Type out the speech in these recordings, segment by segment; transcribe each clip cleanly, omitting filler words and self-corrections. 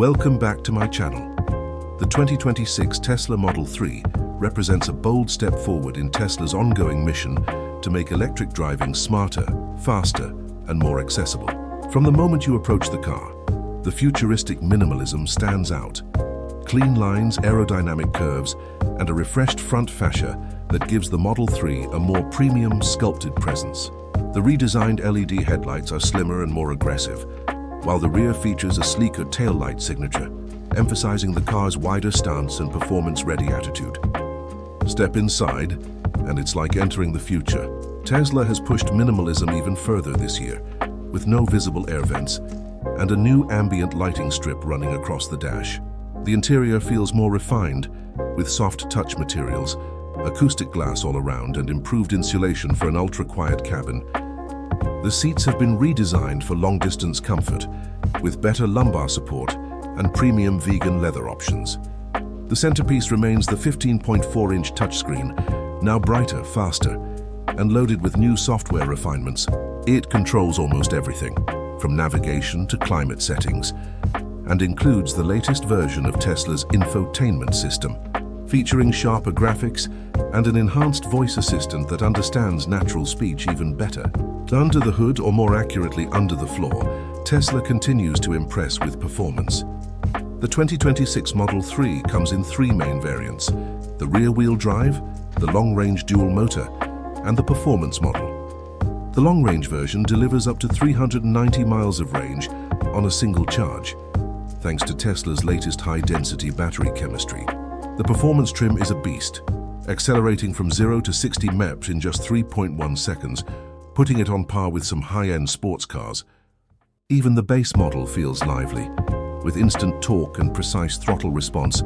Welcome back to my channel. The 2026 Tesla Model 3 represents a bold step forward in Tesla's ongoing mission to make electric driving smarter, faster, and more accessible. From the moment you approach the car, the futuristic minimalism stands out. Clean lines, aerodynamic curves, and a refreshed front fascia that gives the Model 3 a more premium, sculpted presence. The redesigned LED headlights are slimmer and more aggressive, while the rear features a sleeker taillight signature, emphasizing the car's wider stance and performance-ready attitude. Step inside, and it's like entering the future. Tesla has pushed minimalism even further this year, with no visible air vents and a new ambient lighting strip running across the dash. The interior feels more refined, with soft touch materials, acoustic glass all around, and improved insulation for an ultra-quiet cabin. The seats have been redesigned for long-distance comfort, with better lumbar support and premium vegan leather options. The centerpiece remains the 15.4-inch touchscreen, now brighter, faster, and loaded with new software refinements. It controls almost everything, from navigation to climate settings, and includes the latest version of Tesla's infotainment system, featuring sharper graphics and an enhanced voice assistant that understands natural speech even better. Under the hood, or more accurately under the floor, Tesla continues to impress with performance. The 2026 Model 3 comes in three main variants: the rear-wheel drive, the long-range dual motor, and the performance model. The long-range version delivers up to 390 miles of range on a single charge, thanks to Tesla's latest high-density battery chemistry. The performance trim is a beast, accelerating from 0 to 60 mph in just 3.1 seconds, putting it on par with some high-end sports cars. Even the base model feels lively, with instant torque and precise throttle response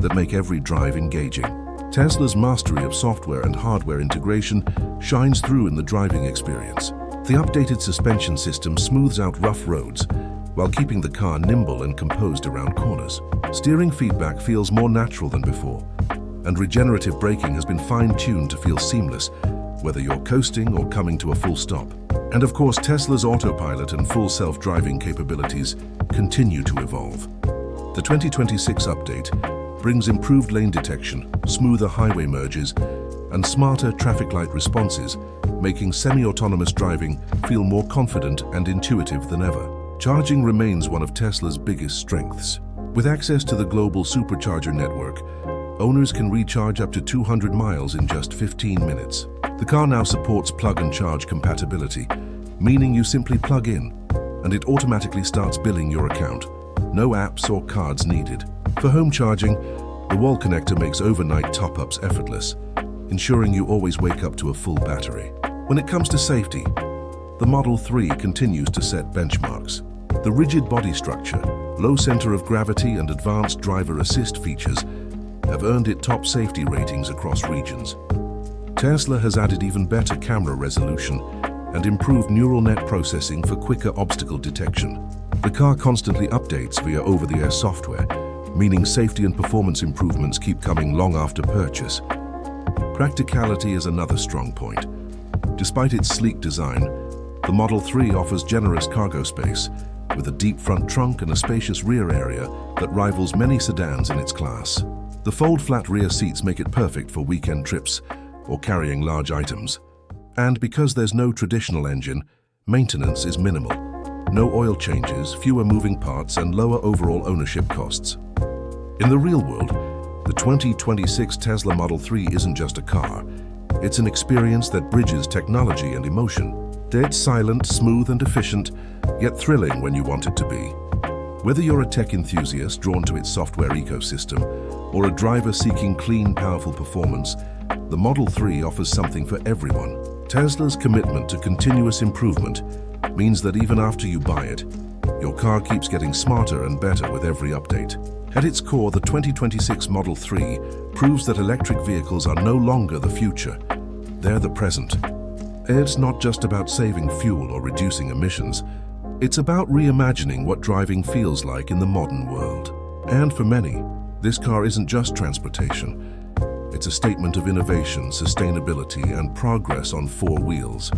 that make every drive engaging. Tesla's mastery of software and hardware integration shines through in the driving experience. The updated suspension system smooths out rough roads, while keeping the car nimble and composed around corners. Steering feedback feels more natural than before, and regenerative braking has been fine-tuned to feel seamless, whether you're coasting or coming to a full stop. And of course, Tesla's autopilot and full self-driving capabilities continue to evolve. The 2026 update brings improved lane detection, smoother highway merges, and smarter traffic light responses, making semi-autonomous driving feel more confident and intuitive than ever. Charging remains one of Tesla's biggest strengths. With access to the global supercharger network, owners can recharge up to 200 miles in just 15 minutes. The car now supports plug-and-charge compatibility, meaning you simply plug in, and it automatically starts billing your account. No apps or cards needed. For home charging, the wall connector makes overnight top-ups effortless, ensuring you always wake up to a full battery. When it comes to safety, the Model 3 continues to set benchmarks. The rigid body structure, low center of gravity, and advanced driver assist features have earned it top safety ratings across regions. Tesla has added even better camera resolution and improved neural net processing for quicker obstacle detection. The car constantly updates via over-the-air software, meaning safety and performance improvements keep coming long after purchase. Practicality is another strong point. Despite its sleek design, the Model 3 offers generous cargo space, with a deep front trunk and a spacious rear area that rivals many sedans in its class. The fold-flat rear seats make it perfect for weekend trips or carrying large items. And because there's no traditional engine, maintenance is minimal. No oil changes, fewer moving parts, and lower overall ownership costs. In the real world, the 2026 Tesla Model 3 isn't just a car. It's an experience that bridges technology and emotion. Dead silent, smooth, and efficient, yet thrilling when you want it to be. Whether you're a tech enthusiast drawn to its software ecosystem or a driver seeking clean, powerful performance, the Model 3 offers something for everyone. Tesla's commitment to continuous improvement means that even after you buy it, your car keeps getting smarter and better with every update. At its core, the 2026 Model 3 proves that electric vehicles are no longer the future. They're the present. It's not just about saving fuel or reducing emissions. It's about reimagining what driving feels like in the modern world. And for many, this car isn't just transportation. It's a statement of innovation, sustainability, and progress on four wheels.